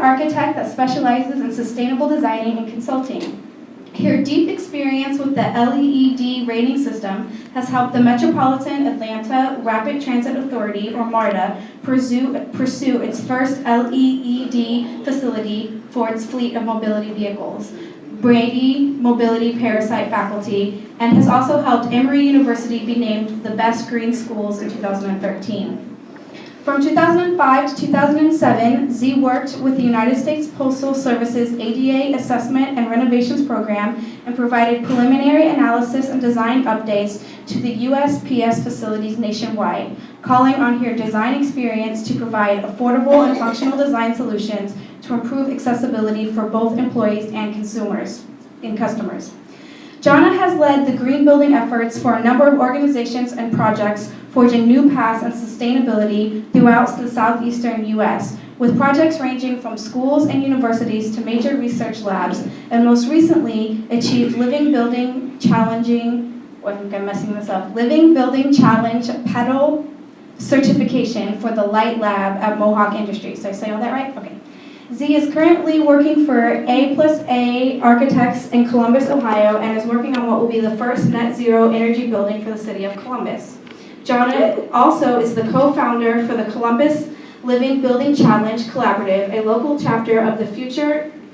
architect that specializes in sustainable designing and consulting. Her deep experience with the LEED rating system has helped the Metropolitan Atlanta Rapid Transit Authority, or MARTA, pursue its first LEED facility for its fleet of mobility vehicles, Brady Mobility Parasite Faculty, and has also helped Emory University be named the best green schools in 2013. From 2005 to 2007, Z worked with the United States Postal Service's ADA Assessment and Renovations Program and provided preliminary analysis and design updates to the USPS facilities nationwide, calling on her design experience to provide affordable and functional design solutions to improve accessibility for both employees and customers. Johnna has led the green building efforts for a number of organizations and projects, forging new paths in sustainability throughout the southeastern U.S., with projects ranging from schools and universities to major research labs, and most recently achieved Living Building Challenge Pedal certification for the Light Lab at Mohawk Industries. Did I say all that right? Okay. Z is currently working for A+A Architects in Columbus, Ohio, and is working on what will be the first net zero energy building for the city of Columbus. Johnna also is the co-founder for the Columbus Living Building Challenge Collaborative, a local chapter of the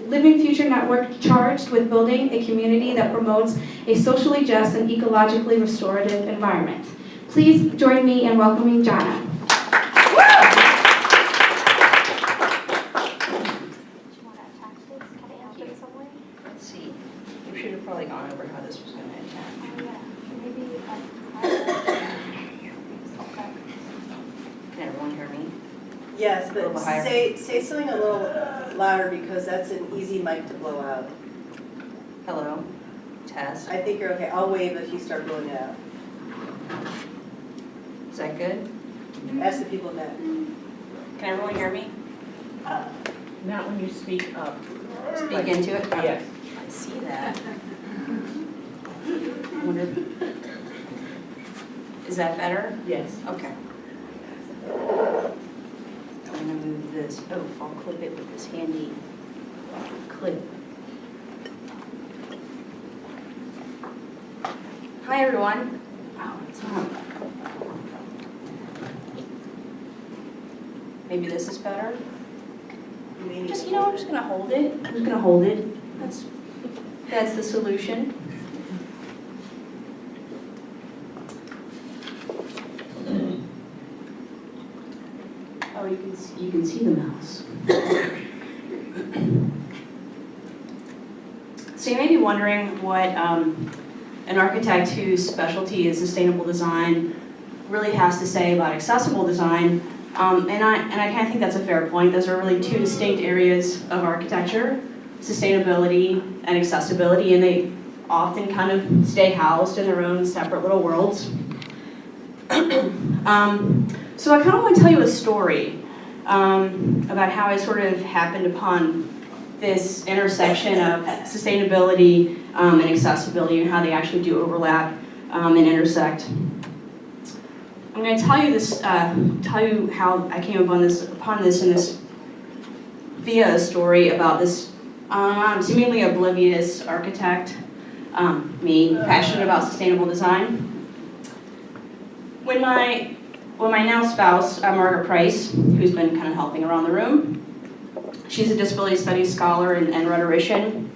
Living Future Network charged with building a community that promotes a socially just and ecologically restorative environment. Please join me in welcoming Johnna. Let's see. We should have probably gone over how this was going to attack. Can everyone hear me? Yes, but say something a little louder because that's an easy mic to blow out. Hello? Test. I think you're okay. I'll wave if you start blowing it out. Is that good? Ask the people back. Can everyone hear me? Not when you speak up. Speak into it? Oh, Yes. I see that. I wonder, is that better? Yes. Okay. I'm going to move this. Oh, I'll clip it with this handy clip. Hi, everyone. Oh, it's on. Maybe this is better. I'm just going to hold it. I'm just going to hold it. That's the solution. Oh, you can see the mouse. So you may be wondering what an architect whose specialty is sustainable design really has to say about accessible design. And I kind of think that's a fair point. Those are really two distinct areas of architecture, sustainability and accessibility, and they often kind of stay housed in their own separate little worlds. So I kind of want to tell you a story about how I sort of happened upon this intersection of sustainability and accessibility and how they actually do overlap and intersect. I'm going to tell you this, tell you how I came upon this in this via a story about this seemingly oblivious architect, me, passionate about sustainable design. When my now spouse, Margaret Price, who's been kind of helping around the room, she's a disability studies scholar and rhetorician.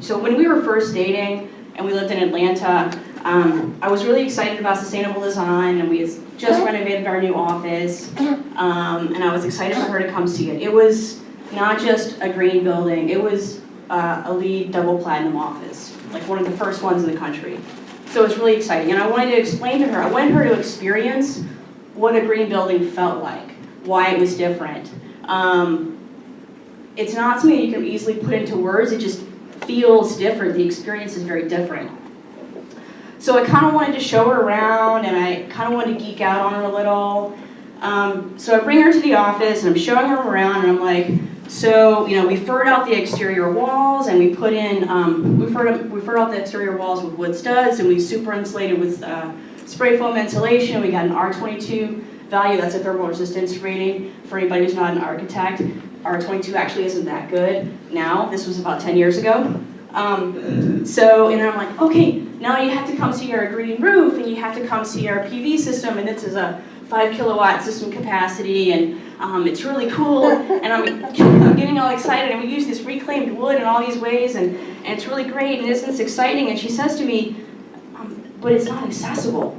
So when we were first dating and we lived in Atlanta, I was really excited about sustainable design, and we had just renovated our new office, and I was excited for her to come see it. It was not just a green building, it was a LEED double platinum office, like one of the first ones in the country. So it was really exciting, and I wanted to explain to her, I wanted her to experience what a green building felt like, why it was different. It's not something you can easily put into words, it just feels different, the experience is very different. So I kind of wanted to show her around, and I kind of wanted to geek out on her a little. So I bring her to the office, and I'm showing her around, and I'm like, so, we furred out the exterior walls, and we put in, we furred out the exterior walls with wood studs, and we super insulated with spray foam insulation. We got an R22 value, that's a thermal resistance rating for anybody who's not an architect. R22 actually isn't that good now. This was about 10 years ago. So, and then I'm like, okay, now you have to come see our green roof, and you have to come see our PV system, and this is a 5 kilowatt system capacity, and it's really cool, and I'm getting all excited, and we use this reclaimed wood in all these ways, and it's really great, and isn't this exciting? And she says to me, but it's not accessible.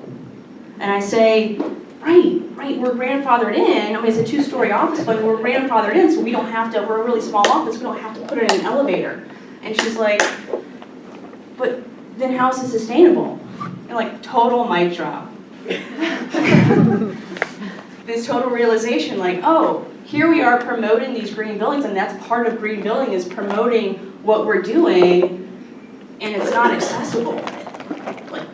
And I say, right, we're grandfathered in. I mean, it's a 2-story office, but we're grandfathered in, so we don't have to, we're a really small office, we don't have to put it in an elevator. And she's like, but then how is it sustainable? And like, total mic drop. This total realization, like, oh, here we are promoting these green buildings, and that's part of green building, is promoting what we're doing, and it's not accessible. Like,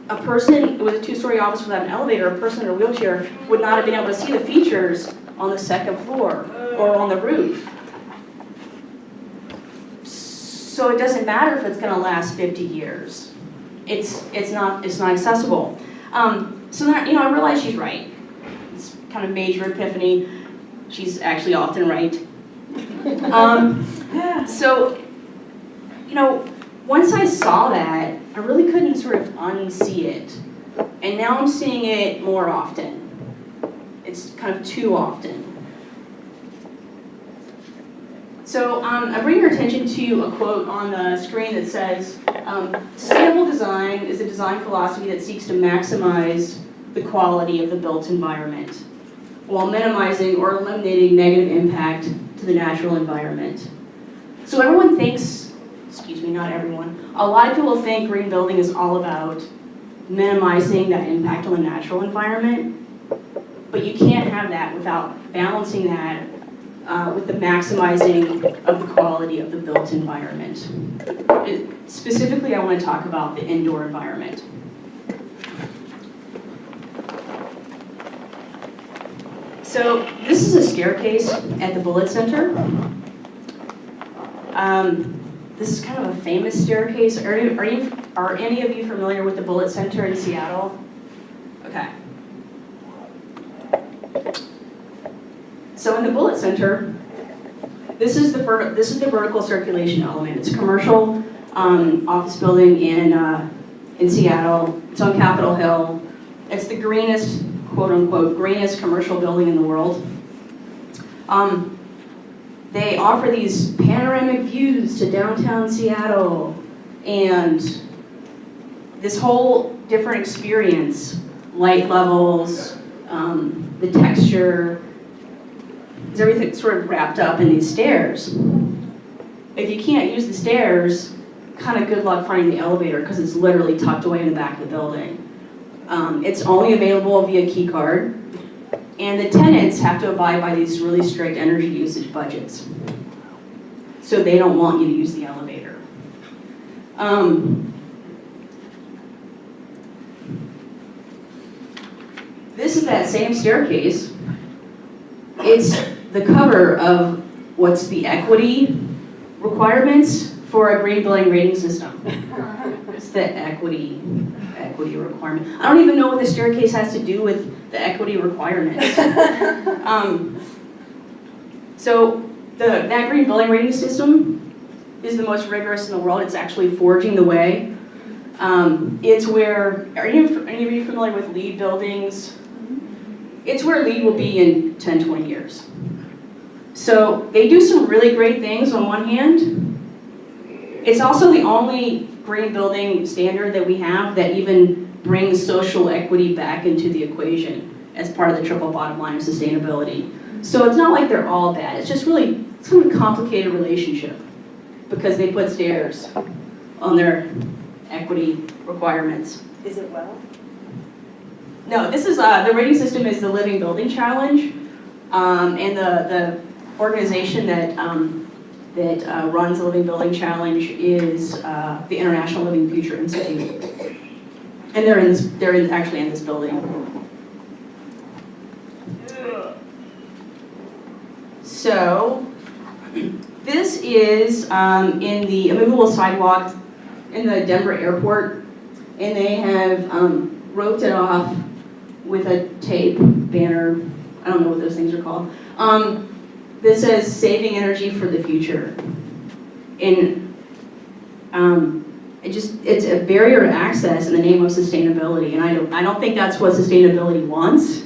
a person with a 2-story office without an elevator, a person in a wheelchair would not have been able to see the features on the 2nd floor or on the roof. So it doesn't matter if it's going to last 50 years. It's not accessible. So then, I realize she's right. It's kind of major epiphany. She's actually often right. So, once I saw that, I really couldn't sort of unsee it. And now I'm seeing it more often. It's kind of too often. So I bring your attention to a quote on the screen that says, sustainable design is a design philosophy that seeks to maximize the quality of the built environment while minimizing or eliminating negative impact to the natural environment. So everyone thinks, excuse me, not everyone, a lot of people think green building is all about minimizing that impact on the natural environment, but you can't have that without balancing that with the maximizing of the quality of the built environment. Specifically, I want to talk about the indoor environment. So this is a staircase at the Bullitt Center. This is kind of a famous staircase. Are any of you familiar with the Bullitt Center in Seattle? Okay. So in the Bullitt Center, this is the vertical circulation element. It's a commercial office building in Seattle. It's on Capitol Hill. It's the greenest, quote unquote, greenest commercial building in the world. They offer these panoramic views to downtown Seattle and this whole different experience, light levels, the texture, is everything sort of wrapped up in these stairs. If you can't use the stairs, kind of good luck finding the elevator because it's literally tucked away in the back of the building. It's only available via key card, and the tenants have to abide by these really strict energy usage budgets. So they don't want you to use the elevator. This is that same staircase. It's the cover of what's the equity requirements for a green building rating system. It's the equity requirement. I don't even know what the staircase has to do with the equity requirements. So that green building rating system is the most rigorous in the world. It's actually forging the way. It's where, are any of you familiar with LEED buildings? It's where LEED will be in 10, 20 years. So they do some really great things on one hand. It's also the only green building standard that we have that even brings social equity back into the equation as part of the triple bottom line of sustainability. So it's not like they're all bad. It's just really some complicated relationship because they put stairs on their equity requirements. Is it well? No, this is, the rating system is the Living Building Challenge, and the organization that runs the Living Building Challenge is the International Living Future Institute, and they're actually in this building. So this is in the immovable sidewalk in the Denver airport, and they have roped it off with a tape banner. I don't know what those things are called. this says saving energy for the future. And it's a barrier to access in the name of sustainability. And I don't think that's what sustainability wants.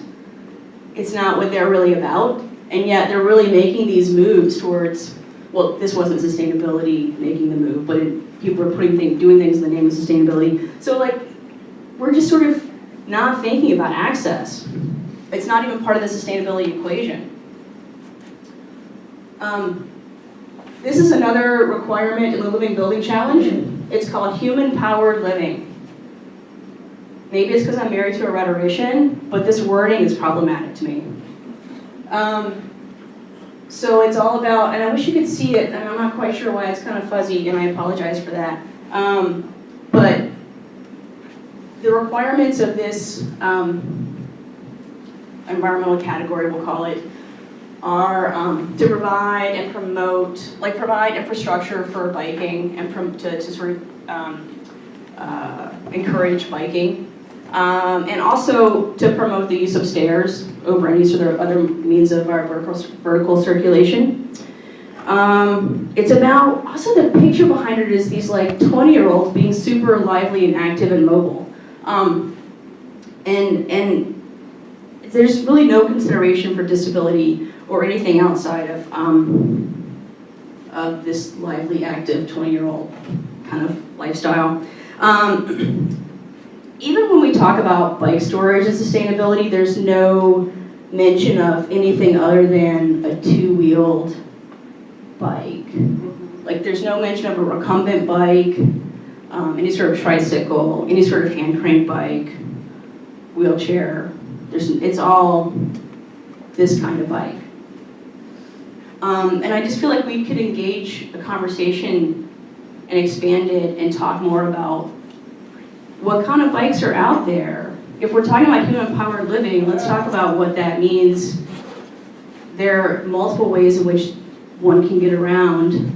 It's not what they're really about. And yet they're really making these moves towards, well, this wasn't sustainability making the move, but people are doing things in the name of sustainability. So like, we're just sort of not thinking about access. It's not even part of the sustainability equation. This is another requirement in the Living Building Challenge. It's called human-powered living. Maybe it's because I'm married to a rhetorician, but this wording is problematic to me. So it's all about, and I wish you could see it, and I'm not quite sure why it's kind of fuzzy, and I apologize for that. But the requirements of this environmental category, we'll call it, are to provide and promote, like provide infrastructure for biking and to sort of encourage biking. And also to promote the use of stairs over any sort of other means of our vertical circulation. It's about, also the picture behind it is these like 20-year-olds being super lively and active and mobile. And there's really no consideration for disability or anything outside of this lively, active 20-year-old kind of lifestyle. Even when we talk about bike storage and sustainability, there's no mention of anything other than a two-wheeled bike. Like there's no mention of a recumbent bike, any sort of tricycle, any sort of hand crank bike, wheelchair. It's all this kind of bike. And I just feel like we could engage a conversation and expand it and talk more about what kind of bikes are out there. If we're talking about human-powered living, let's talk about what that means. There are multiple ways in which one can get around.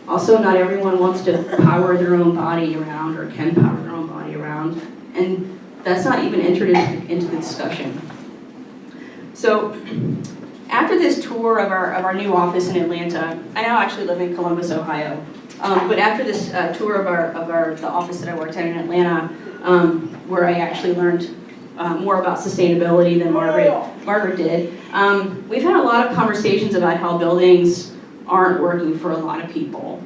Also, not everyone wants to power their own body around or can power their own body around. And that's not even entered into the discussion. So, after this tour of our new office in Atlanta, I now actually live in Columbus, Ohio. But after this tour of the office that I worked at in Atlanta, where I actually learned more about sustainability than Margaret did, we've had a lot of conversations about how buildings aren't working for a lot of people.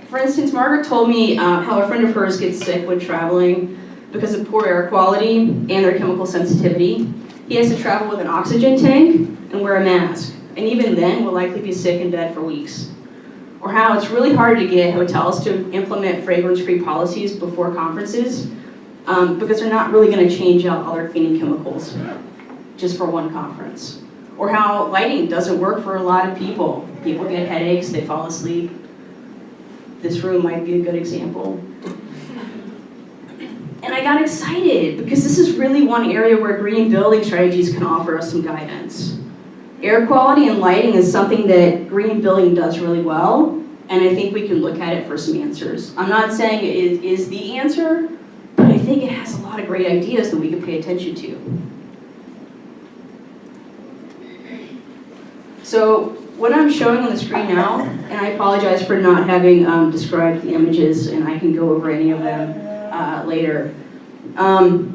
For instance, Margaret told me how a friend of hers gets sick when traveling because of poor air quality and their chemical sensitivity. He has to travel with an oxygen tank and wear a mask, and even then will likely be sick in bed for weeks. Or how it's really hard to get hotels to implement fragrance-free policies before conferences because they're not really going to change out all their cleaning chemicals just for one conference. Or how lighting doesn't work for a lot of people. People get headaches, they fall asleep. This room might be a good example. And I got excited because this is really one area where green building strategies can offer us some guidance. Air quality and lighting is something that green building does really well, and I think we can look at it for some answers. I'm not saying it is the answer, but I think it has a lot of great ideas that we can pay attention to. So what I'm showing on the screen now, and I apologize for not having described the images, and I can go over any of them later,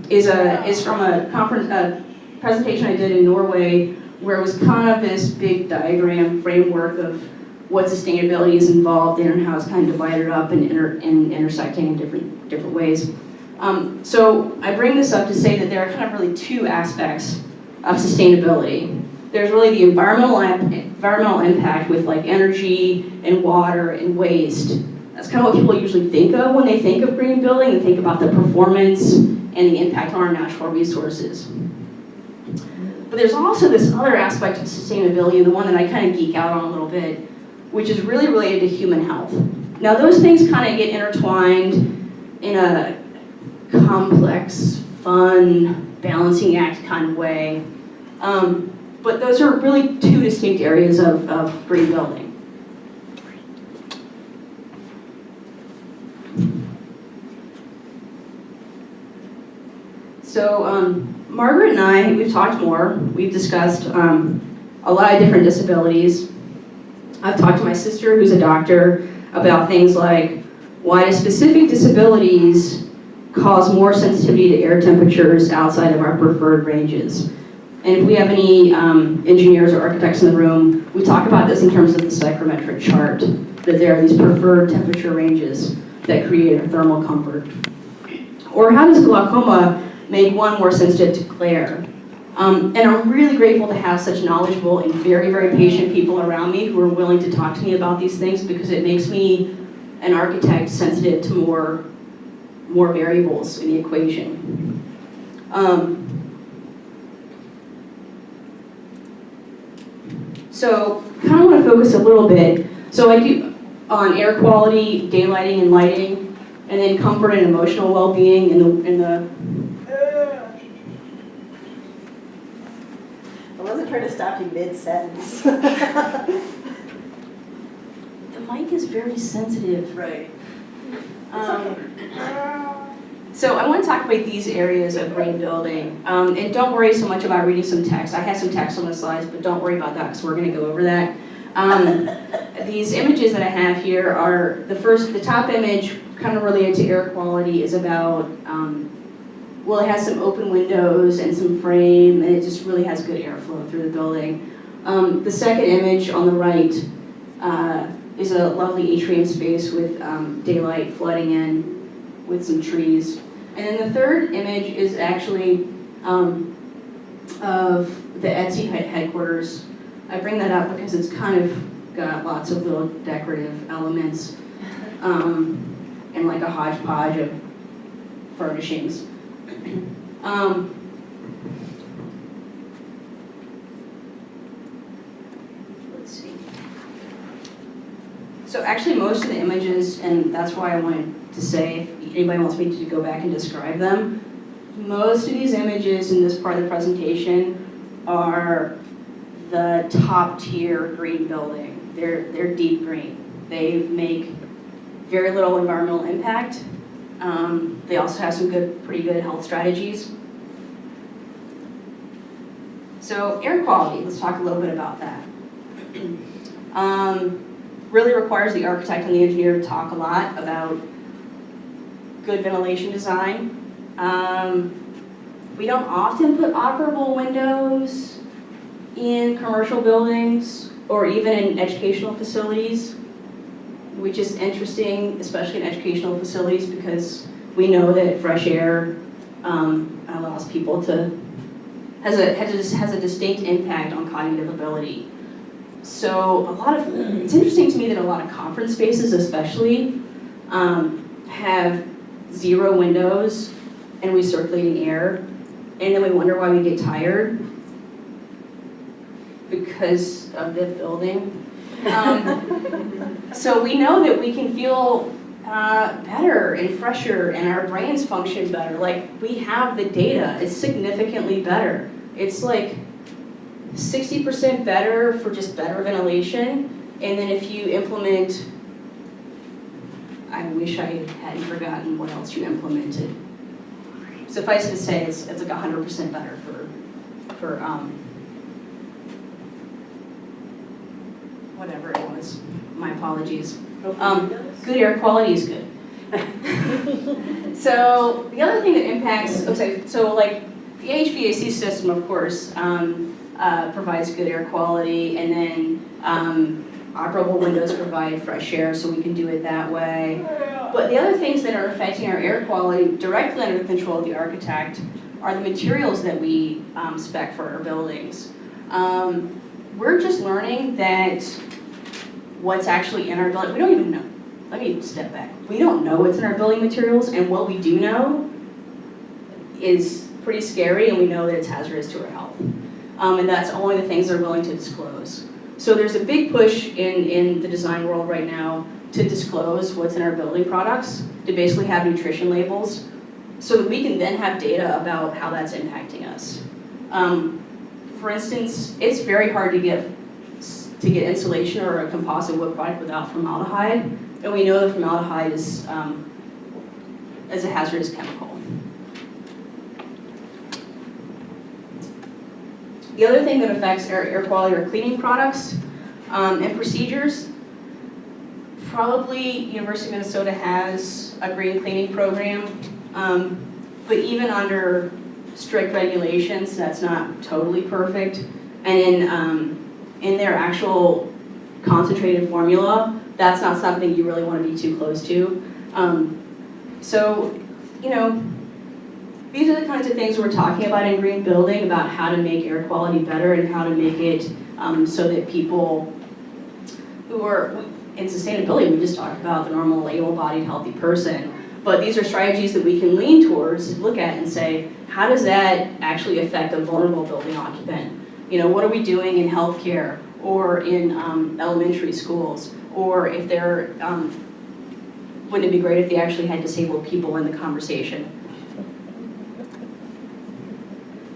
is from a presentation I did in Norway, where it was kind of this big diagram framework of what sustainability is involved in and how it's kind of divided up and intersecting in different ways. So I bring this up to say that there are kind of really two aspects of sustainability. There's really the environmental impact with like energy and water and waste. That's kind of what people usually think of when they think of green building. They think about the performance and the impact on our natural resources. But there's also this other aspect of sustainability, the one that I kind of geek out on a little bit, which is really related to human health. Now those things kind of get intertwined in a complex, fun, balancing act kind of way. But those are really two distinct areas of green building. So Margaret and I, we've talked more. We've discussed a a lot of different disabilities. I've talked to my sister, who's a doctor, about things like why do specific disabilities cause more sensitivity to air temperatures outside of our preferred ranges. And if we have any engineers or architects in the room, we talk about this in terms of the psychrometric chart, that there are these preferred temperature ranges that create a thermal comfort. Or how does glaucoma make one more sensitive to glare? And I'm really grateful to have such knowledgeable and very, very patient people around me who are willing to talk to me about these things, because it makes me, an architect, sensitive to more variables in the equation. So kind of want to focus a little bit. So I do on air quality, daylighting and lighting, and then comfort and emotional well-being in the I wasn't trying to stop you mid-sentence. The mic is very sensitive. Right. So I want to talk about these areas of green building. And don't worry so much about reading some text. I have some text on the slides, but don't worry about that because we're going to go over that. These images that I have here are the top image, kind of related to air quality, is about, well, it has some open windows and some frame, and it just really has good airflow through the building. The second image on the right is a lovely atrium space with daylight flooding in with some trees. And then the third image is actually of the Etsy headquarters. I bring that up because it's kind of got lots of little decorative elements and like a hodgepodge of furnishings. Let's see. So actually most of the images, and that's why I wanted to say, if anybody wants me to go back and describe them, most of these images in this part of the presentation are the top tier green building. They're deep green. They make very little environmental impact. They also have some pretty good health strategies. So air quality, let's talk a little bit about that. Really requires the architect and the engineer to talk a lot about good ventilation design. We don't often put operable windows in commercial buildings or even in educational facilities, which is interesting, especially in educational facilities, because we know that fresh air allows people to, has a distinct impact on cognitive ability. So it's interesting to me that a lot of conference spaces especially have 0 windows and recirculating air, and then we wonder why we get tired because of the building. So we know that we can feel better and fresher and our brains function better. Like, we have the data, it's significantly better. It's like 60% better for just better ventilation, and then if you implement, I wish I hadn't forgotten what else you implemented. Suffice it to say, it's like 100% better for whatever it was. My apologies. Good air quality is good. So the other thing that impacts, so like the HVAC system, of course, provides good air quality, and then operable windows provide fresh air, so we can do it that way. But the other things that are affecting our air quality directly under the control of the architect are the materials that we spec for our buildings. We're just learning that what's actually in our building, we don't even know. Let me step back. We don't know what's in our building materials, and what we do know is pretty scary, and we know that it's hazardous to our health. And that's only the things they're willing to disclose. So there's a big push in the design world right now to disclose what's in our building products, to basically have nutrition labels, so that we can then have data about how that's impacting us. For instance, it's very hard to get insulation or a composite wood product without formaldehyde, and we know that formaldehyde is a hazardous chemical. The other thing that affects air quality are cleaning products and procedures. Probably University of Minnesota has a green cleaning program, but even under strict regulations, that's not totally perfect. And in their actual concentrated formula, that's not something you really want to be too close to. So, you know, these are the kinds of things we're talking about in green building, about how to make air quality better and how to make it so that people who are in sustainability, we just talked about the normal able-bodied healthy person, but these are strategies that we can lean towards, look at and say, how does that actually affect a vulnerable building occupant? You know, what are we doing in healthcare or in elementary schools? Or if they're, wouldn't it be great if they actually had disabled people in the conversation?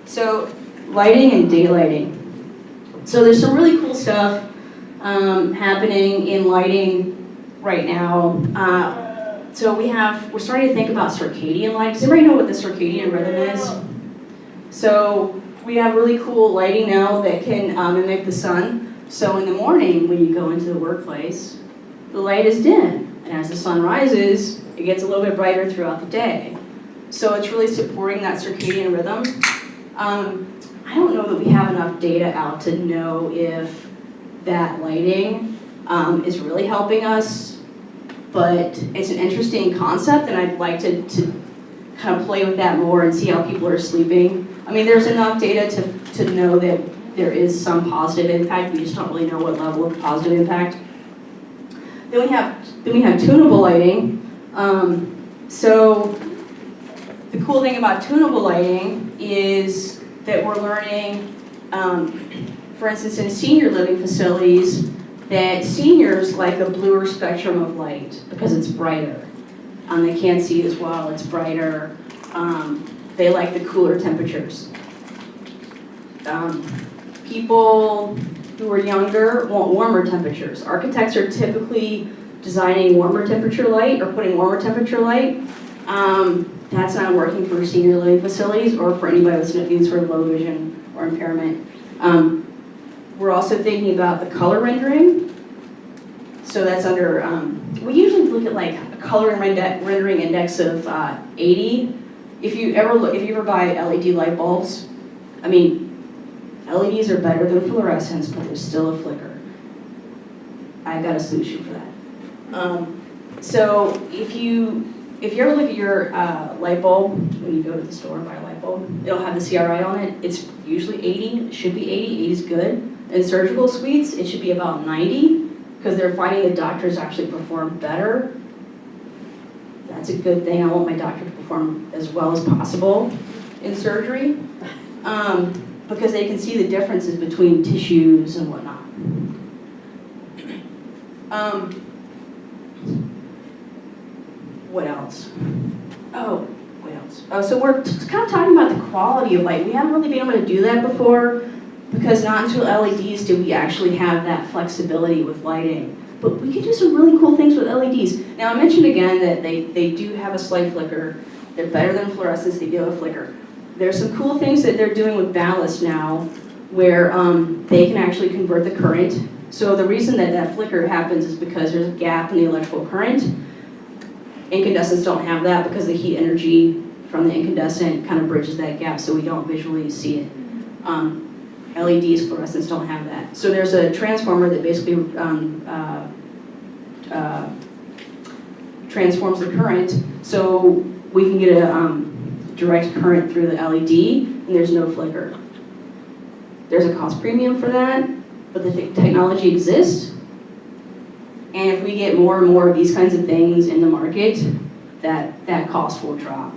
So, lighting and daylighting. So there's some really cool stuff happening in lighting right now. So we're starting to think about circadian light. Does everybody know what the circadian rhythm is? So we have really cool lighting now that can mimic the sun. So in the morning when you go into the workplace, the light is dim. And as the sun rises, it gets a little bit brighter throughout the day. So it's really supporting that circadian rhythm. I don't know that we have enough data out to know if that lighting is really helping us, but it's an interesting concept, and I'd like to kind of play with that more and see how people are sleeping. I mean, there's enough data to know that there is some positive impact. We just don't really know what level of positive impact. Then we have tunable lighting. So the cool thing about tunable lighting is that we're learning, for instance, in senior living facilities, that seniors like a bluer spectrum of light because it's brighter. They can't see as well, it's brighter. They like the cooler temperatures. People who are younger want warmer temperatures. Architects are typically designing warmer temperature light or putting warmer temperature light. That's not working for senior living facilities or for anybody with any sort of low vision or impairment. We're also thinking about the color rendering. So that's under, we usually look at like a color rendering index of 80. If you ever buy LED light bulbs, I mean, LEDs are better than fluorescents, but there's still a flicker. I've got a solution for that. So if you ever look at your light bulb, when you go to the store and buy a light bulb, it'll have the CRI on it. It's usually 80, it should be 80, 80 is good. In surgical suites, it should be about 90, because they're finding that doctors actually perform better. That's a good thing. I want my doctor to perform as well as possible in surgery, because they can see the differences between tissues and whatnot. What else? So we're kind of talking about the quality of light. We haven't really been able to do that before, because not until LEDs do we actually have that flexibility with lighting. But we can do some really cool things with LEDs. Now I mentioned again that they do have a slight flicker. They're better than fluorescents, they do have a flicker. There's some cool things that they're doing with ballast now, where they can actually convert the current. So the reason that flicker happens is because there's a gap in the electrical current. Incandescents don't have that because the heat energy from the incandescent kind of bridges that gap, so we don't visually see it. LEDs, fluorescents don't have that. So there's a transformer that basically transforms the current, so we can get a direct current through the LED, and there's no flicker. There's a cost premium for that, but the technology exists. And if we get more and more of these kinds of things in the market, that cost will drop.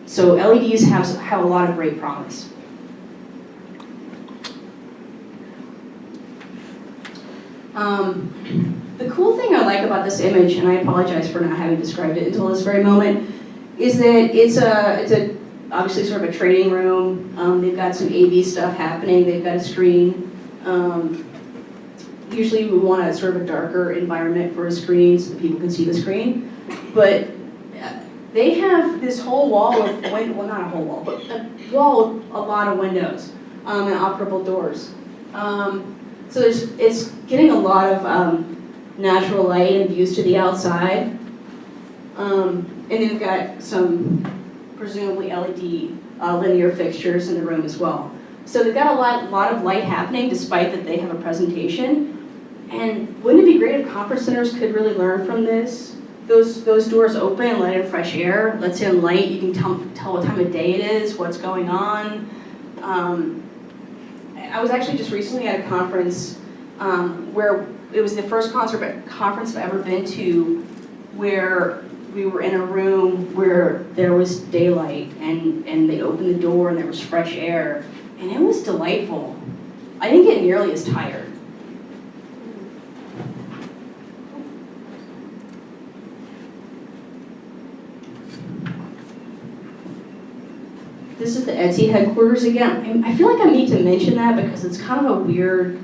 So LEDs have a lot of great promise. The cool thing I like about this image, and I apologize for not having described it until this very moment, is that it's a obviously sort of a training room. They've got some AV stuff happening. They've got a screen. Usually we want a sort of a darker environment for a screen so that people can see the screen. But they have this whole wall with, well, not a whole wall, but a wall with a lot of windows. and operable doors. So it's getting a lot of natural light and views to the outside. And then we've got some presumably LED linear fixtures in the room as well. So they've got a lot of light happening despite that they have a presentation. And wouldn't it be great if conference centers could really learn from this? Those doors open and let in fresh air, lets in light, you can tell what time of day it is, what's going on. I was actually just recently at a conference where it was the first conference I've ever been to where we were in a room where there was daylight and they opened the door and there was fresh air and it was delightful. I didn't get nearly as tired. This is the Etsy headquarters again. I feel like I need to mention that because it's kind of a weird,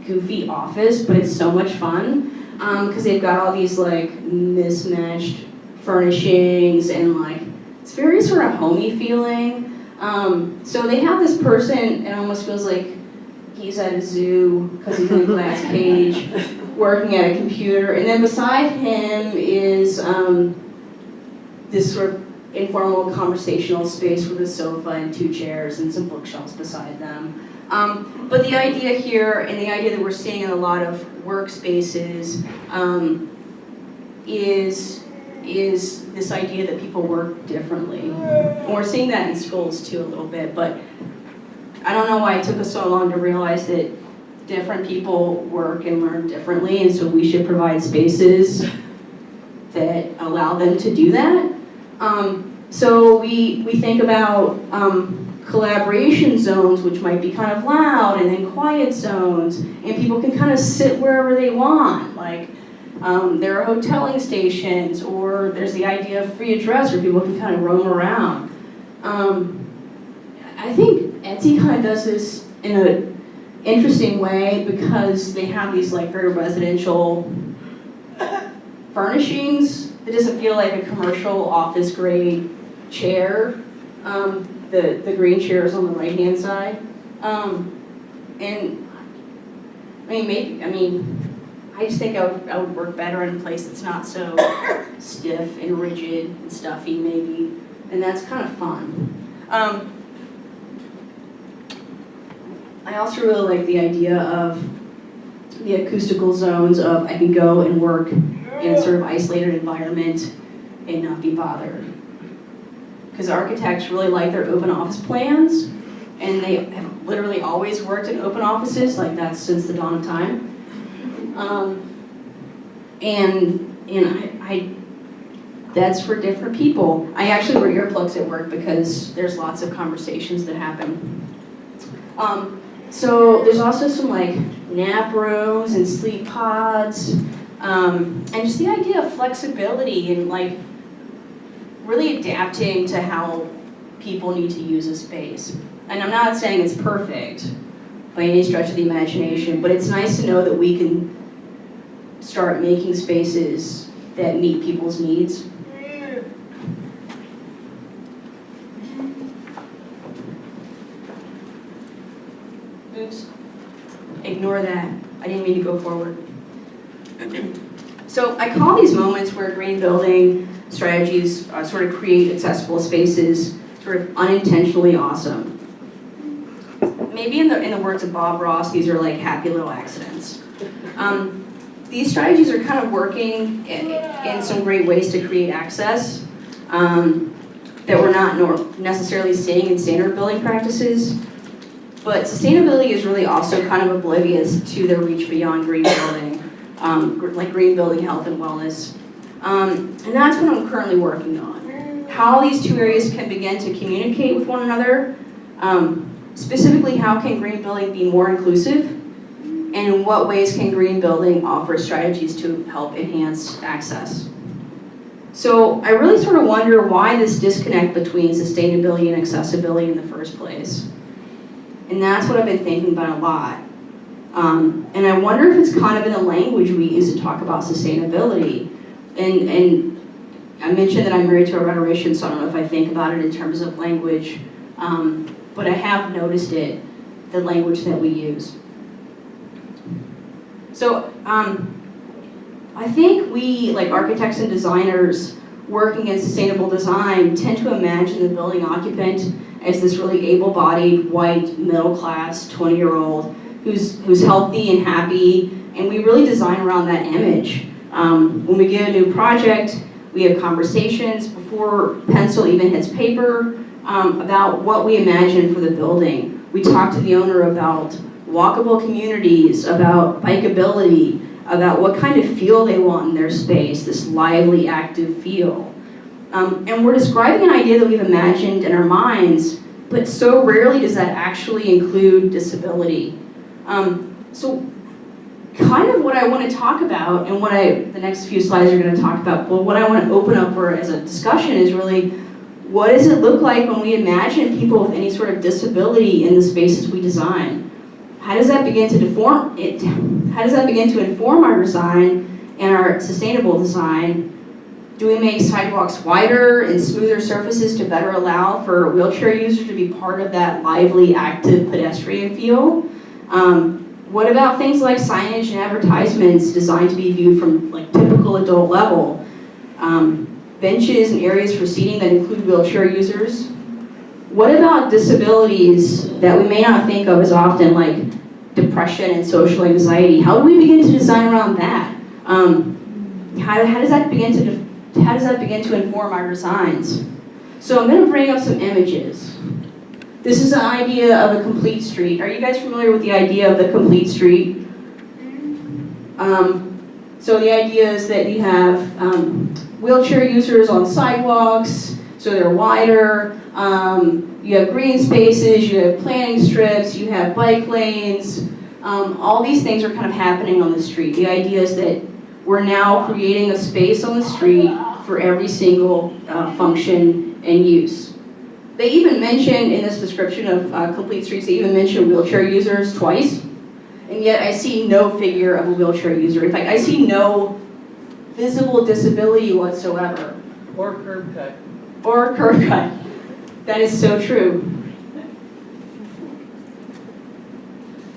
goofy office, but it's so much fun because they've got all these like mismatched furnishings and like it's very sort of homey feeling. So they have this person, it almost feels like he's at a zoo because he's in a glass cage working at a computer, and then beside him is this sort of informal conversational space with a sofa and 2 chairs and some bookshelves beside them. But the idea here, and the idea that we're seeing in a lot of workspaces, is this idea that people work differently. And we're seeing that in schools too a little bit, but I don't know why it took us so long to realize that different people work and learn differently, and so we should provide spaces that allow them to do that. So we think about collaboration zones, which might be kind of loud, and then quiet zones, and people can kind of sit wherever they want. Like there are hoteling stations, or there's the idea of free address where people can kind of roam around. I think Etsy kind of does this in an interesting way because they have these like very residential furnishings. It doesn't feel like a commercial office grade chair. The green chair is on the right hand side. And I just think I would work better in a place that's not so stiff and rigid and stuffy maybe. And that's kind of fun. I also really like the idea of the acoustical zones of I can go and work in a sort of isolated environment and not be bothered. Because architects really like their open office plans, and they have literally always worked in open offices, like that's since the dawn of time. That's for different people. I actually wear earplugs at work because there's lots of conversations that happen. So there's also some like nap rooms and sleep pods, and just the idea of flexibility and like really adapting to how people need to use a space. And I'm not saying it's perfect by any stretch of the imagination, but it's nice to know that we can start making spaces that meet people's needs. Oops. Ignore that. I didn't mean to go forward. So I call these moments where green building strategies sort of create accessible spaces sort of unintentionally awesome. Maybe in the words of Bob Ross, these are like happy little accidents. These strategies are kind of working in some great ways to create access that we're not necessarily seeing in standard building practices. But sustainability is really also kind of oblivious to their reach beyond green building, like green building health and wellness. And that's what I'm currently working on. How these two areas can begin to communicate with one another. Specifically, how can green building be more inclusive? And in what ways can green building offer strategies to help enhance access? So I really sort of wonder why this disconnect between sustainability and accessibility in the first place. And that's what I've been thinking about a lot. And I wonder if it's kind of in the language we use to talk about sustainability. And I mentioned that I'm married to a rhetorician, so I don't know if I think about it in terms of language, but I have noticed it. the language that we use. So I think we, like architects and designers working in sustainable design, tend to imagine the building occupant as this really able-bodied, white, middle-class, 20-year-old who's healthy and happy, and we really design around that image. When we get a new project, we have conversations before pencil even hits paper about what we imagine for the building. We talk to the owner about walkable communities, about bikeability, about what kind of feel they want in their space, this lively, active feel. And we're describing an idea that we've imagined in our minds, but so rarely does that actually include disability. So kind of what I want to talk about, and what the next few slides are going to talk about, but what I want to open up for as a discussion is really, what does it look like when we imagine people with any sort of disability in the spaces we design? How does that begin to inform our design and our sustainable design? Do we make sidewalks wider and smoother surfaces to better allow for wheelchair users to be part of that lively, active pedestrian feel? What about things like signage and advertisements designed to be viewed from like typical adult level? Benches and areas for seating that include wheelchair users? What about disabilities that we may not think of as often, like depression and social anxiety? How do we begin to design around that? How does that begin to inform our designs? So I'm going to bring up some images. This is an idea of a complete street. Are you guys familiar with the idea of the complete street? So the idea is that you have wheelchair users on sidewalks, so they're wider. You have green spaces, you have planting strips, you have bike lanes. All these things are kind of happening on the street. The idea is that we're now creating a space on the street for every single function and use. They even mention in this description of complete streets, they even mention wheelchair users twice, and yet I see no figure of a wheelchair user. In fact, I see no visible disability whatsoever. Or curb cut. Or curb cut. That is so true.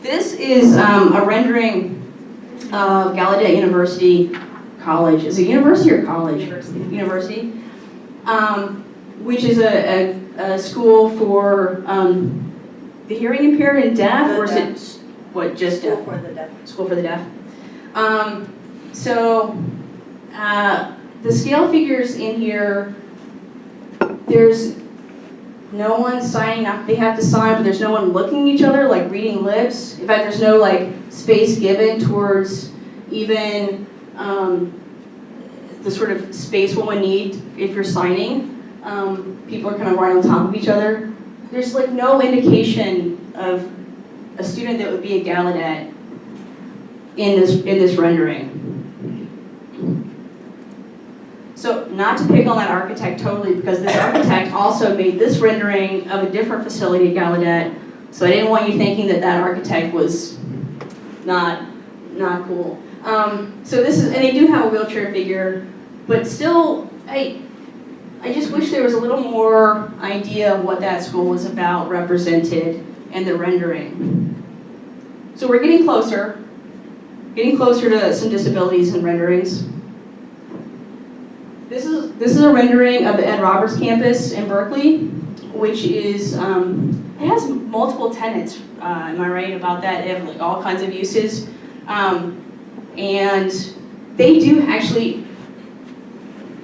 This is a rendering of Gallaudet University College. Is it university or college? University. Which is a school for the hearing impaired and deaf, or is it what, just deaf? School for the deaf. School for the deaf. The scale figures in here, there's no one signing up. They have to sign, but there's no one looking at each other, like reading lips. In fact, there's no like space given towards even the sort of space one would need if you're signing. People are kind of right on top of each other. There's like no indication of a student that would be a Gallaudet in this rendering. So not to pick on that architect totally, because this architect also made this rendering of a different facility at Gallaudet. So I didn't want you thinking that that architect was not cool. So this is, and they do have a wheelchair figure, but still, I just wish there was a little more idea of what that school was about represented in the rendering. So we're getting closer to some disabilities and renderings. This is a rendering of the Ed Roberts campus in Berkeley, which is, it has multiple tenants, am I right about that? They have like all kinds of uses. And they do actually,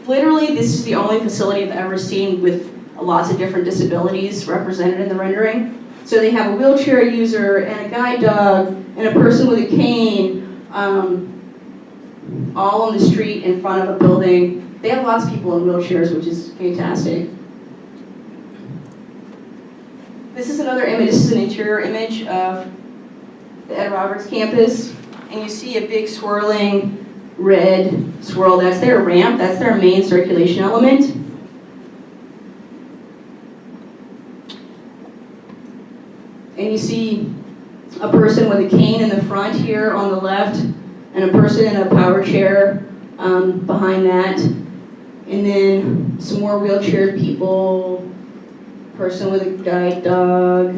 literally this is the only facility I've ever seen with lots of different disabilities represented in the rendering. So they have a wheelchair user and a guide dog and a person with a cane, all on the street in front of a building. They have lots of people in wheelchairs, which is fantastic. This is another image. This is an interior image of the Ed Roberts campus. And you see a big swirling red swirl. That's their ramp. That's their main circulation element. And you see a person with a cane in the front here on the left, and a person in a power chair behind that. And then some more wheelchair people, person with a guide dog,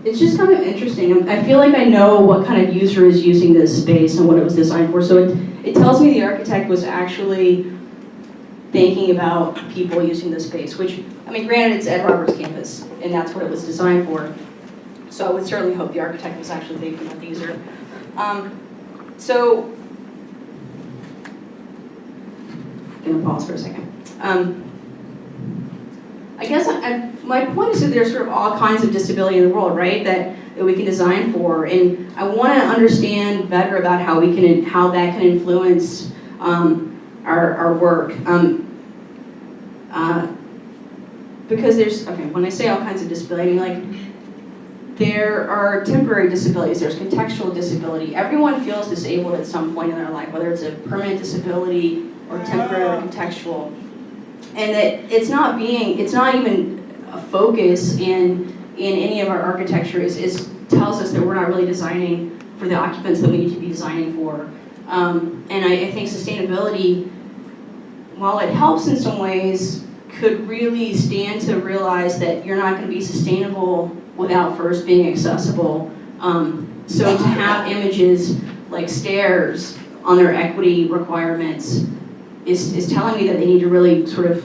it's just kind of interesting. I feel like I know what kind of user is using this space and what it was designed for. So it tells me the architect was actually thinking about people using this space, which, I mean, granted, it's Ed Roberts campus, and that's what it was designed for. So I would certainly hope the architect was actually thinking about the user. So, I'm gonna pause for a second. I guess my point is that there's sort of all kinds of disability in the world, right? That we can design for, and I want to understand better about how that can influence our work. Because when I say all kinds of disability, I mean, like, there are temporary disabilities, there's contextual disability. Everyone feels disabled at some point in their life, whether it's a permanent disability or temporary or contextual. And that it's not even a focus in any of our architecture tells us that we're not really designing for the occupants that we need to be designing for. And I think sustainability, while it helps in some ways, could really stand to realize that you're not going to be sustainable without first being accessible. So to have images like stairs on their equity requirements is telling me that they need to really sort of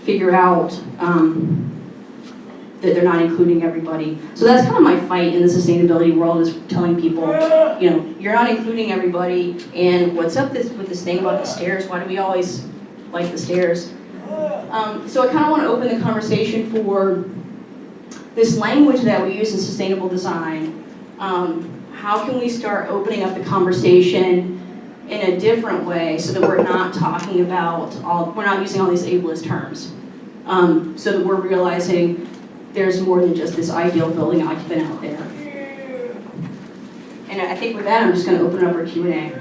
figure out that they're not including everybody. So that's kind of my fight in the sustainability world, is telling people, you know, you're not including everybody, and what's up with this thing about the stairs? Why do we always like the stairs? So I kind of want to open the conversation for this language that we use in sustainable design. How can we start opening up the conversation in a different way so that we're not talking about we're not using all these ableist terms, so that we're realizing there's more than just this ideal building occupant out there. And I think with that, I'm just going to open up our Q&A.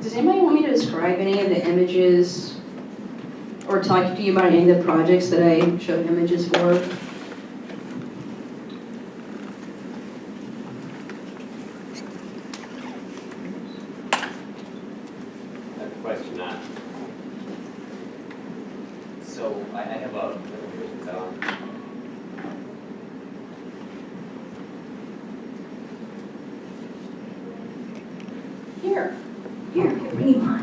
Does anybody want me to describe any of the images or talk to you about any of the projects that I showed images for? I have a question. So I have a Here, bring him on.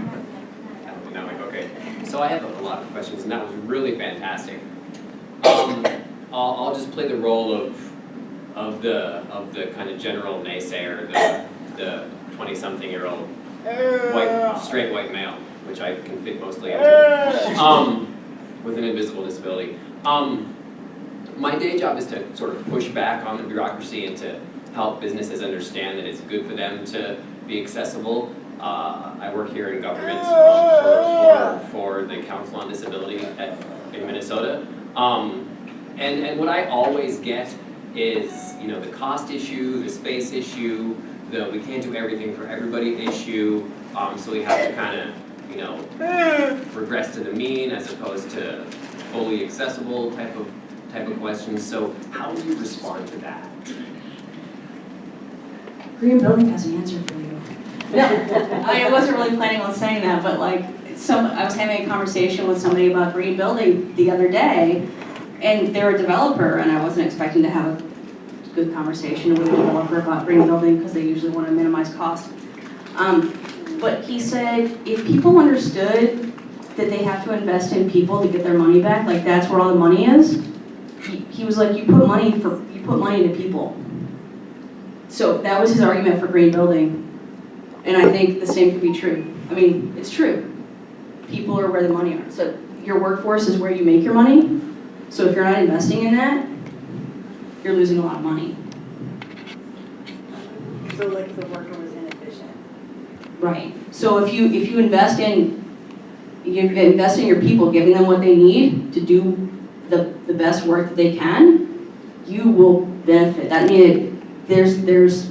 Okay. So I have a lot of questions, and that was really fantastic. I'll just play the role of the kind of general naysayer, the 20-something-year-old straight white male, which I can fit mostly into, with an invisible disability. My day job is to sort of push back on the bureaucracy and to help businesses understand that it's good for them to be accessible. I work here in government for the Council on Disability in Minnesota. And what I always get is, you know, the cost issue, the space issue, the we can't do everything for everybody issue, so we have to kind of, you know, regress to the mean as opposed to fully accessible type of questions. So how do you respond to that? Green Building has an answer for you. No, I wasn't really planning on saying that, but like, I was having a conversation with somebody about green building the other day, and they're a developer, and I wasn't expecting to have a good conversation with a developer about green building because they usually want to minimize cost. But he said if people understood that they have to invest in people to get their money back, like that's where all the money is, he was like, you put money into people. So that was his argument for green building. And I think the same could be true. I mean, it's true. People are where the money are. So your workforce is where you make your money. So if you're not investing in that, you're losing a lot of money. So like the worker was inefficient. Right. So if you invest in your people, giving them what they need to do the best work that they can, you will benefit. I mean, there's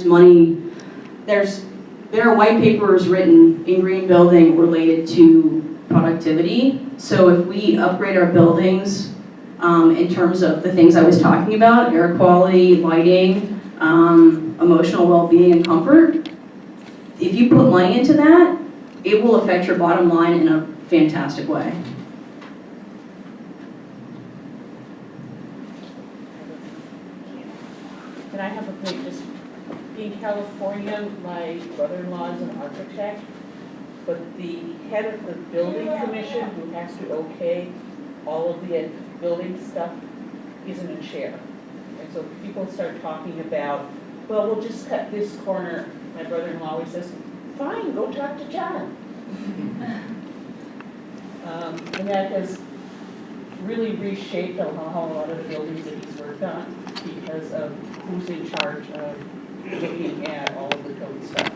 money, there are white papers written in green building related to productivity. So if we upgrade our buildings in terms of the things I was talking about, air quality, lighting, emotional well-being and comfort, if you put money into that, it will affect your bottom line in a fantastic way. Can I have a quick, just in California, my brother-in-law is an architect, but the head of the building commission who has to okay all of the building stuff is in a chair. And so people start talking about, well, we'll just cut this corner. My brother-in-law always says, fine, go talk to John. And that has really reshaped a lot of the buildings that he's worked on because of who's in charge of looking at all of the code stuff.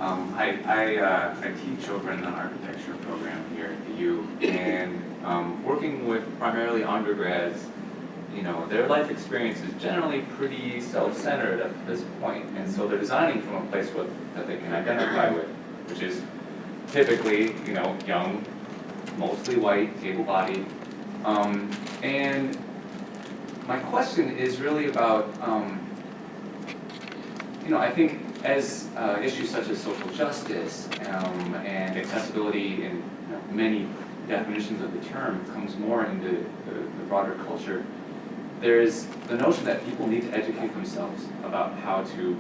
I teach over in the architecture program here at the U, and working with primarily undergrads, you know, their life experience is generally pretty self-centered at this point, and so they're designing from a place that they can identify with, which is typically, you know, young, mostly white, able-bodied, and my question is really about, you know, I think as issues such as social justice and accessibility in many definitions of the term comes more into the broader culture, there's the notion that people need to educate themselves about how to,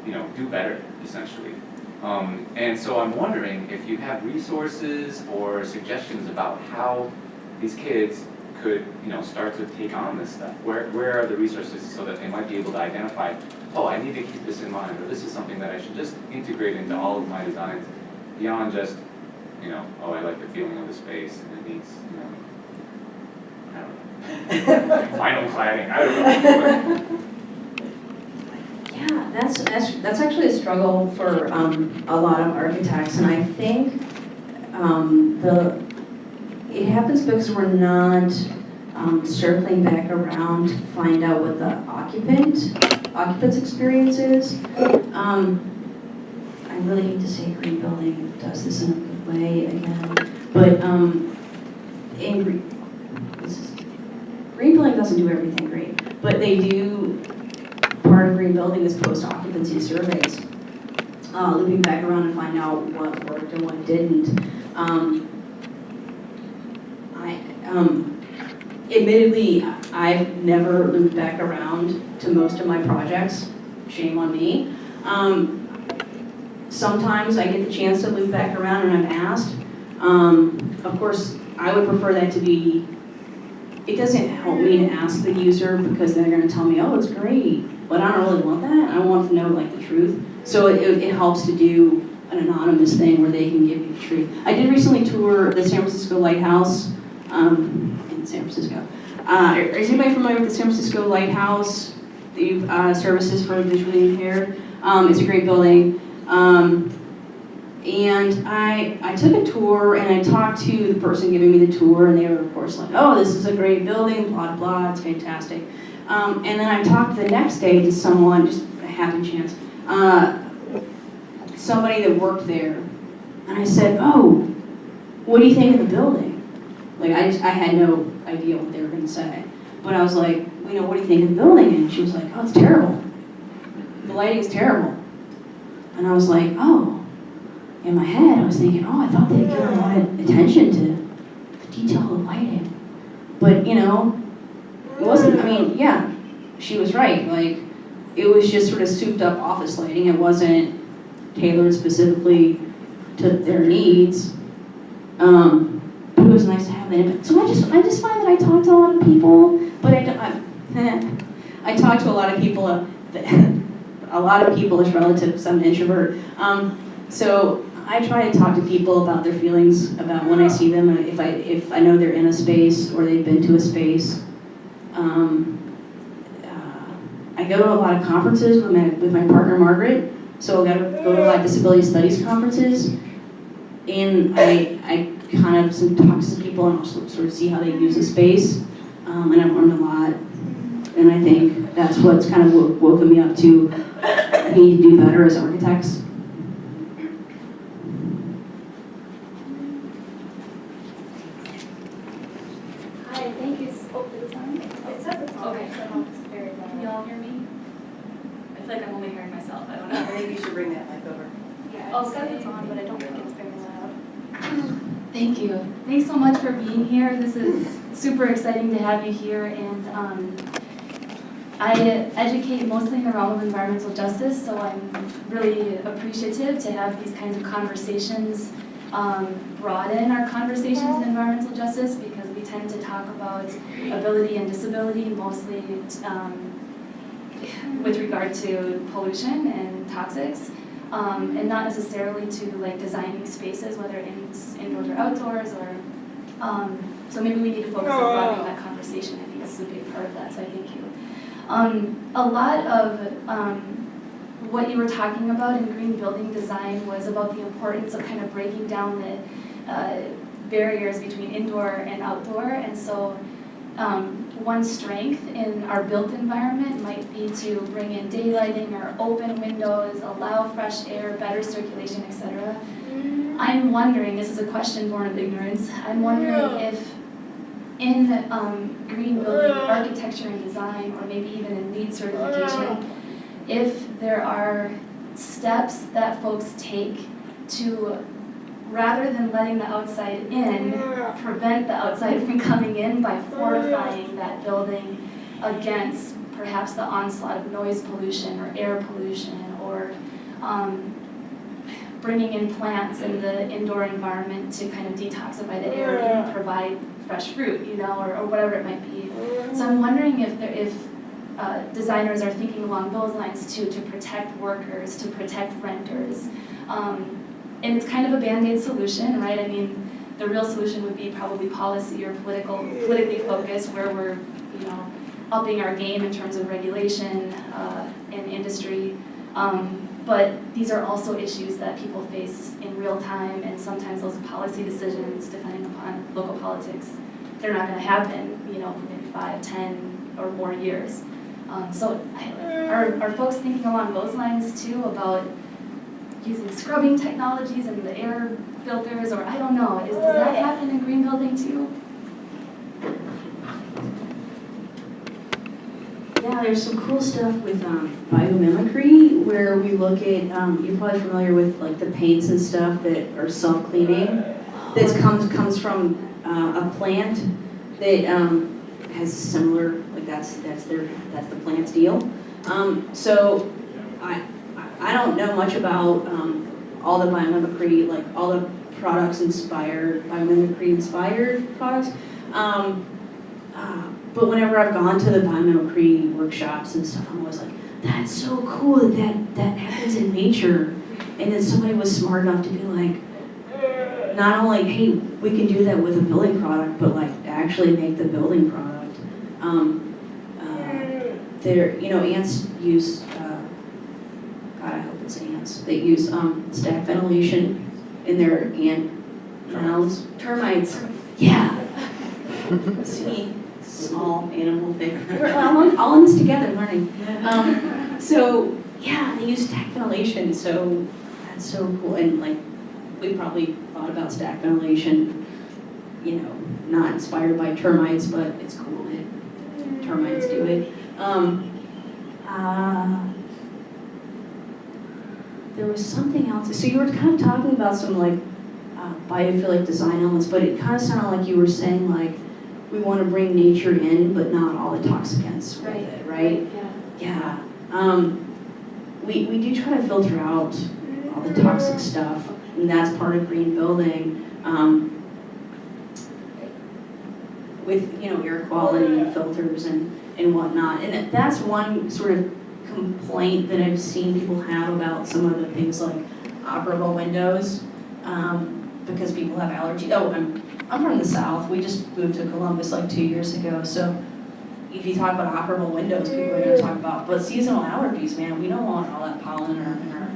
you know, do better, essentially. And so I'm wondering if you have resources or suggestions about how these kids could, you know, start to take on this stuff. Where are the resources so that they might be able to identify, oh, I need to keep this in mind, or this is something that I should just integrate into all of my designs, beyond just, you know, oh, I like the feeling of the space and it needs, you know, I don't know, vinyl cladding, I don't know. Yeah, that's actually a struggle for a lot of architects, and I think it happens because we're not circling back around to find out what the occupant's experience is. I really hate to say green building does this in a good way again, but green building doesn't do everything great, but they do. Part of green building is post-occupancy surveys, looping back around to find out what worked and what didn't. Admittedly, I've never looped back around to most of my projects. Shame on me. Sometimes I get the chance to loop back around and I'm asked. Of course, I would prefer that to be, it doesn't help me to ask the user because they're going to tell me, oh, it's great, but I don't really want that. I want to know like the truth. So it helps to do an anonymous thing where they can give you the truth. I did recently tour the San Francisco Lighthouse in San Francisco. Is anybody familiar with the San Francisco Lighthouse? The services for visually impaired. It's a great building. And I took a tour and I talked to the person giving me the tour, and they were of course like, oh, this is a great building, blah, blah, it's fantastic. And then I talked the next day to someone, just a happy chance, somebody that worked there. And I said, oh, what do you think of the building? Like, I had no idea what they were going to say. But I was like, you know, what do you think of the building? And she was like, oh, it's terrible. The lighting's terrible. And I was like, oh. In my head, I was thinking, oh, I thought they'd give a lot of attention to the detail of the lighting. But, you know, it wasn't, I mean, yeah, she was right. Like, it was just sort of souped up office lighting. It wasn't tailored specifically to their needs. But it was nice to have that input. So I just find that I talk to a lot of people, but I talk to a lot of people, a lot of people as relatives. I'm an introvert. So I try to talk to people about their feelings about when I see them, if I know they're in a space or they've been to a space. I go to a lot of conferences with my partner Margaret. So I got to go to a lot of disability studies conferences, and I kind of some talks to people and also sort of see how they use the space, and I've learned a lot. And I think that's what's kind of woken me up to we need to do better as architects. Hi, thank you. Oh, is this on? It says it's on. Okay. It's very loud. Can y'all hear me? I feel like I'm only hearing myself. I don't I know. think you should bring that mic over. Yeah, it says it's on, but I don't think it's very loud. Thank you. Thanks so much for being here. This is super exciting to have you here, and I educate mostly in the realm of environmental justice, so I'm really appreciative to have these kinds of conversations, broaden our conversations in environmental justice, because we tend to talk about ability and disability mostly with regard to pollution and toxics, and not necessarily to like designing spaces, whether indoors or outdoors, or so maybe we need to focus on broadening that conversation. I think this is a big part of that, so I thank you. A lot of what you were talking about in green building design was about the importance of kind of breaking down the barriers between indoor and outdoor, and so one strength in our built environment might be to bring in daylighting or open windows, allow fresh air, better circulation, etc. I'm wondering, this is a question born of ignorance, I'm wondering if in green building architecture and design, or maybe even in LEED certification, if there are steps that folks take to, rather than letting the outside in, prevent the outside from coming in by fortifying that building against perhaps the onslaught of noise pollution or air pollution, or bringing in plants in the indoor environment to kind of detoxify the air, even provide fresh fruit, you know, or whatever it might be. So I'm wondering if designers are thinking along those lines too, to protect workers, to protect renters. And it's kind of a band-aid solution, right? I mean, the real solution would be probably policy or politically focused, where we're, you know, upping our game in terms of regulation and industry. But these are also issues that people face in real time, and sometimes those policy decisions, depending upon local politics, they're not going to happen, you know, for maybe 5, 10, or more years. So are folks thinking along those lines too about using scrubbing technologies and the air filters, or I don't know, does that happen in green building too? Yeah, there's some cool stuff with biomimicry, where we look at, you're probably familiar with like the paints and stuff that are self-cleaning, that comes from a plant that has similar, like that's the plant's deal. So I don't know much about all the biomimicry, like all the biomimicry inspired products. But whenever I've gone to the biomimicry workshops and stuff, I'm always like, that's so cool that happens in nature. And then somebody was smart enough to be like, not only, hey, we can do that with a building product, but like actually make the building product. Ants use, God, I hope it's ants. They use stack ventilation in their ant tunnels. Termites. Yeah. See, small animal thing. We're all in this together, learning. So yeah, they use stack ventilation. So that's so cool. And like, we probably thought about stack ventilation, you know, not inspired by termites, but it's cool that termites do it. There was something else. So you were kind of talking about some like biophilic design elements, but it kind of sounded like you were saying like we want to bring nature in, but not all the toxicants with it, right? Yeah. We do try to filter out all the toxic stuff, and that's part of green building. With air quality and filters and whatnot, and that's one sort of complaint that I've seen people have about some of the things like operable windows, because people have allergies. Oh, I'm from the South. We just moved to Columbus like 2 years ago, so if you talk about operable windows, people are going to talk about, but seasonal allergies, man, we don't want all that pollen in our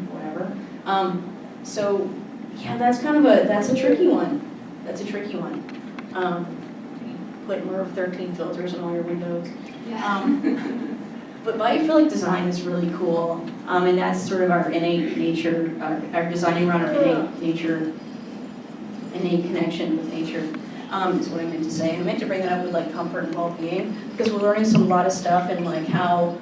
So, yeah, that's a tricky one. That's a tricky one. Put MERV 13 filters on all your windows. But biophilic design is really cool, and that's sort of our innate nature, our designing around our innate nature, innate connection with nature, is what I meant to say. I meant to bring that up with like comfort and well-being, because we're learning a lot of stuff and like how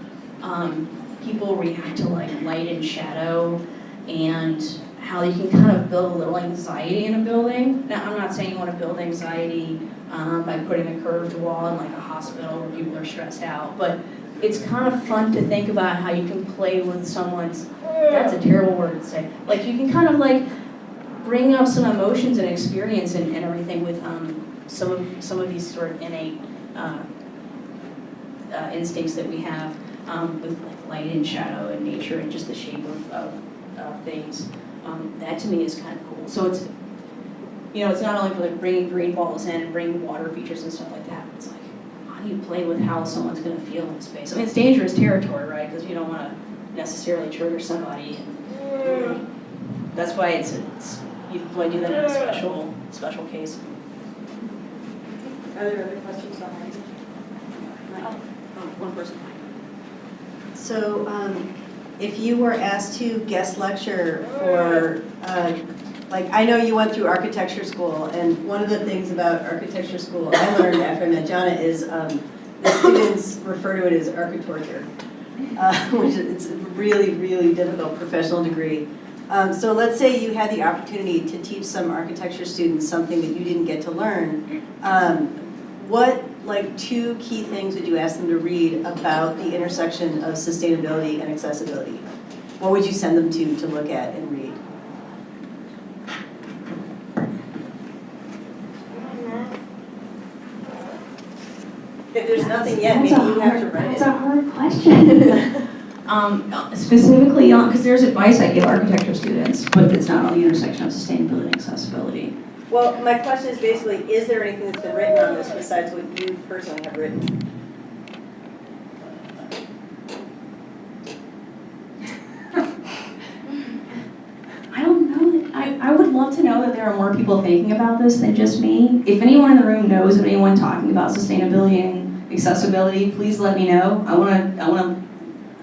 people react to like light and shadow, and how you can kind of build a little anxiety in a building. Now, I'm not saying you want to build anxiety by putting a curved wall in like a hospital where people are stressed out, but it's kind of fun to think about how you can play with someone's, that's a terrible word to say, like you can kind of like bring up some emotions and experience and everything with some of these sort of innate instincts that we have with like light and shadow and nature and just the shape of things. That to me is kind of cool. So it's, it's not only for like bringing green walls in and bringing water features and stuff like that, but it's like, how do you play with how someone's going to feel in space? I mean, it's dangerous territory, right? Because you don't want to necessarily trigger somebody. And that's why you want to do that in a special case. Are there other questions on that? One person. So, if you were asked to guest lecture for, like, I know you went through architecture school, and one of the things about architecture school I learned after I met Johnna is the students refer to it as architorture, which it's a really, really difficult professional degree. So let's say you had the opportunity to teach some architecture students something that you didn't get to learn. What, like, 2 key things would you ask them to read about the intersection of sustainability and accessibility? What would you send them to look at and read? If there's nothing yet, maybe you have to write it. That's a hard question. Specifically on, because there's advice I give architecture students, but it's not on the intersection of sustainability and accessibility. Well, my question is basically, is there anything that's been written on this besides what you personally have written? I don't know. I would love to know that there are more people thinking about this than just me. If anyone in the room knows of anyone talking about sustainability and accessibility, please let me know. I want to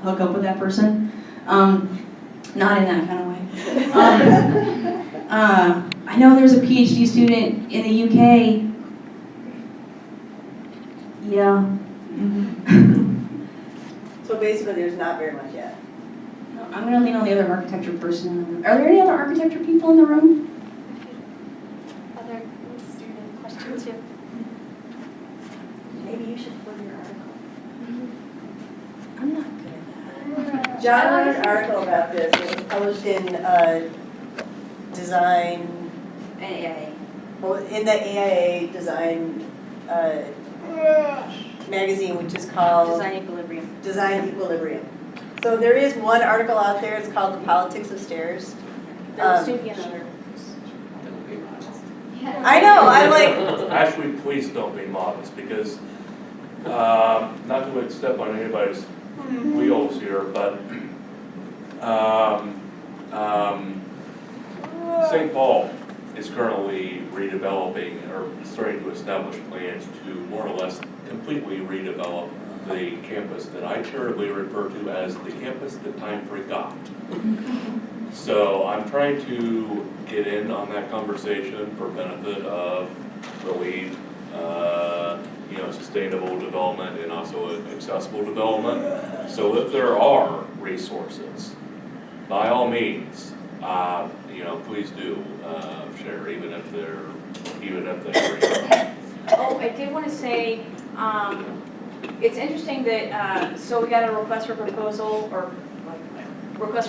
hook up with that person. Not in that kind of way. I know there's a PhD student in the UK. Yeah. So basically, there's not very much yet. I'm going to lean on the other architecture person in the room. Are there any other architecture people in the room? Other student questions here? Maybe you should put your article. I'm not good at that. John wrote an article about this. It was published in Design, AIA. well, in the AIA Design magazine, which is called Design Equilibrium. Design Equilibrium. So there is one article out there. It's called The Politics of Stairs. There'll soon be another. I know. I'm like, Actually, please don't be modest, because not to step on anybody's wheels here, but St. Paul is currently redeveloping or starting to establish plans to more or less completely redevelop the campus that I charitably refer to as the campus that time forgot. So I'm trying to get in on that conversation for benefit of really, sustainable development and also accessible development. So if there are resources, by all means, please do share, even if they're Oh, I did want to say, it's interesting that, so we got a request for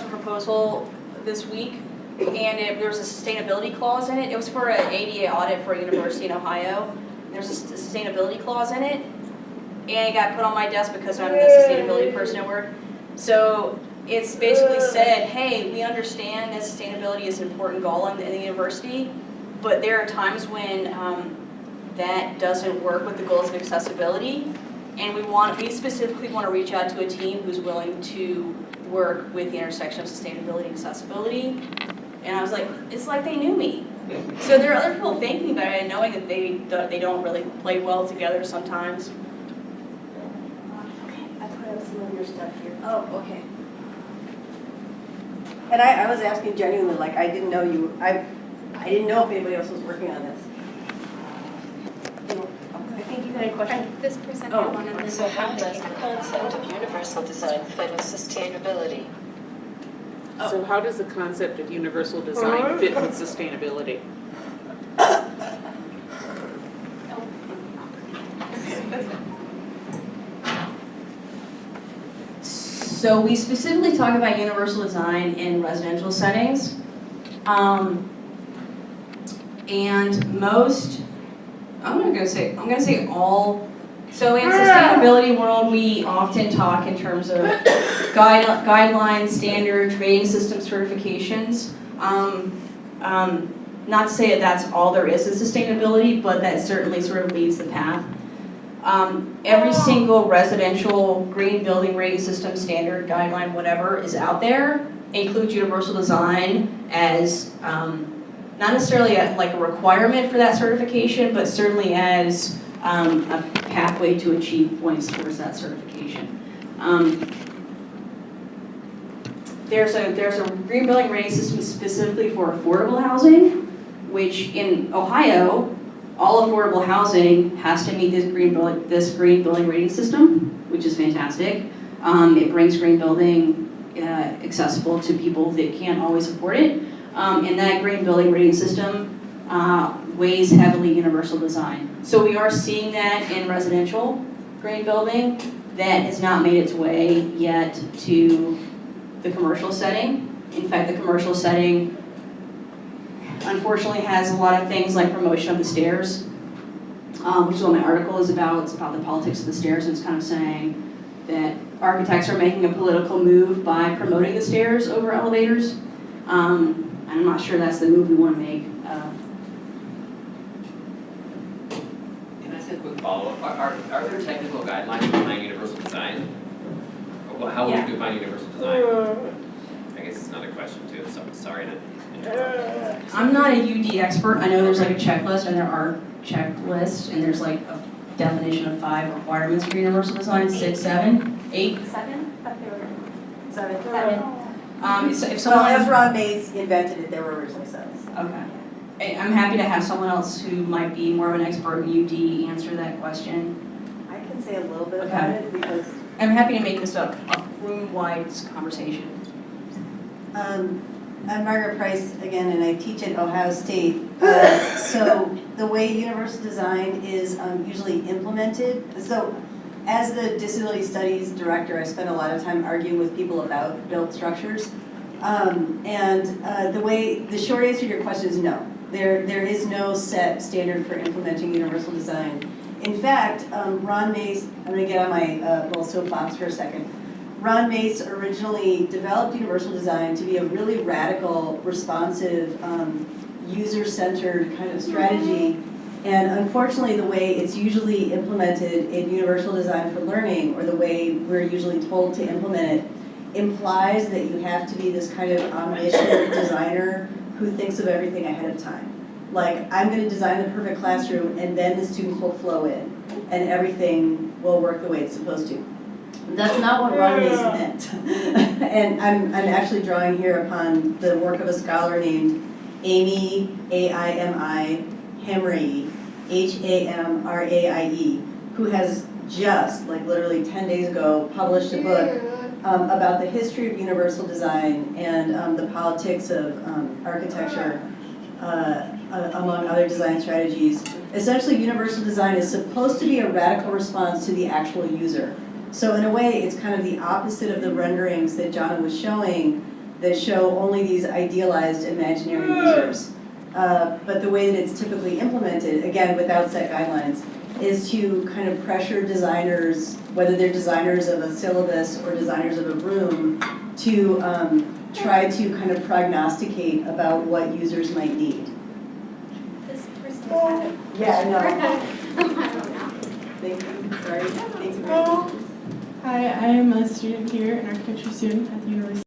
proposal this week, and there was a sustainability clause in it. It was for an ADA audit for a university in Ohio. There's a sustainability clause in it, and it got put on my desk because I'm the sustainability person at work. So it's basically said, hey, we understand that sustainability is an important goal in the university, but there are times when that doesn't work with the goals of accessibility. And we specifically want to reach out to a team who's willing to work with the intersection of sustainability and accessibility. And I was like, it's like they knew me. So there are other people thinking about it and knowing that they don't really play well together sometimes. Okay, I put out some of your stuff here. Oh, okay. And I was asking genuinely, like, I didn't know I didn't know if anybody else was working on this. I think you had a question. This person Oh, had one and then. So how does the concept of universal design fit with sustainability? So how does the concept of universal design fit with sustainability? So we specifically talk about universal design in residential settings. And most, I'm gonna say all. So in sustainability world, we often talk in terms of guidelines, standards, rating system certifications. Not to say that that's all there is in sustainability, but that certainly sort of leads the path. Every single residential green building rating system, standard, guideline, whatever is out there includes universal design as not necessarily like a requirement for that certification, but certainly as a pathway to achieve points towards that certification. There's a green building rating system specifically for affordable housing, which in Ohio, all affordable housing has to meet this green building rating system, which is fantastic. It brings green building accessible to people that can't always afford it. And that green building rating system weighs heavily universal design. So we are seeing that in residential green building that has not made its way yet to the commercial setting. In fact, the commercial setting unfortunately has a lot of things like promotion of the stairs, which is what my article is about. It's about the politics of the stairs, and it's kind of saying that architects are making a political move by promoting the stairs over elevators. I'm not sure that's the move we want to make. Can I say a quick follow-up? Are there technical guidelines behind universal design? Or how would you define universal design? I guess it's not a question too, so sorry to interrupt. I'm not a UD expert. I know there's like a checklist, and there are checklists, and there's like a definition of 5 requirements for universal design, 6, 7, 8. 7? But they were 7. 7. If Well, someone as Ron Mays invented it, there were originally 7. Okay. I'm happy to have someone else who might be more of an expert in UD answer that question. I can say a little bit about it because I'm happy to make this a room-wide conversation. I'm Margaret Price again, and I teach at Ohio State. So the way universal design is usually implemented. So as the disability studies director, I spend a lot of time arguing with people about built structures. The short answer to your question is no. There is no set standard for implementing universal design. In fact, Ron Mace, I'm going to get on my little soapbox for a second. Ron Mace originally developed universal design to be a really radical, responsive, user-centered kind of strategy. And unfortunately, the way it's usually implemented in universal design for learning, or the way we're usually told to implement it, implies that you have to be this kind of omniscient designer who thinks of everything ahead of time. Like, I'm going to design the perfect classroom, and then the students will flow in, and everything will work the way it's supposed to. That's not what Ron Mace meant. And I'm actually drawing here upon the work of a scholar named Amy, A-I-M-I, Hamraie, H-A-M-R-A-I-E, who has just, like literally 10 days ago, published a book about the history of universal design and the politics of architecture, among other design strategies. Essentially, universal design is supposed to be a radical response to the actual user. So in a way, it's kind of the opposite of the renderings that Johnna was showing that show only these idealized imaginary users. But the way that it's typically implemented, again, without set guidelines, is to kind of pressure designers, whether they're designers of a syllabus or designers of a room, to try to kind of prognosticate about what users might need. This person had a Yeah, I know. I don't know. Thank you, sorry, thank you very much. Hi, I am a student here, an architecture student at the University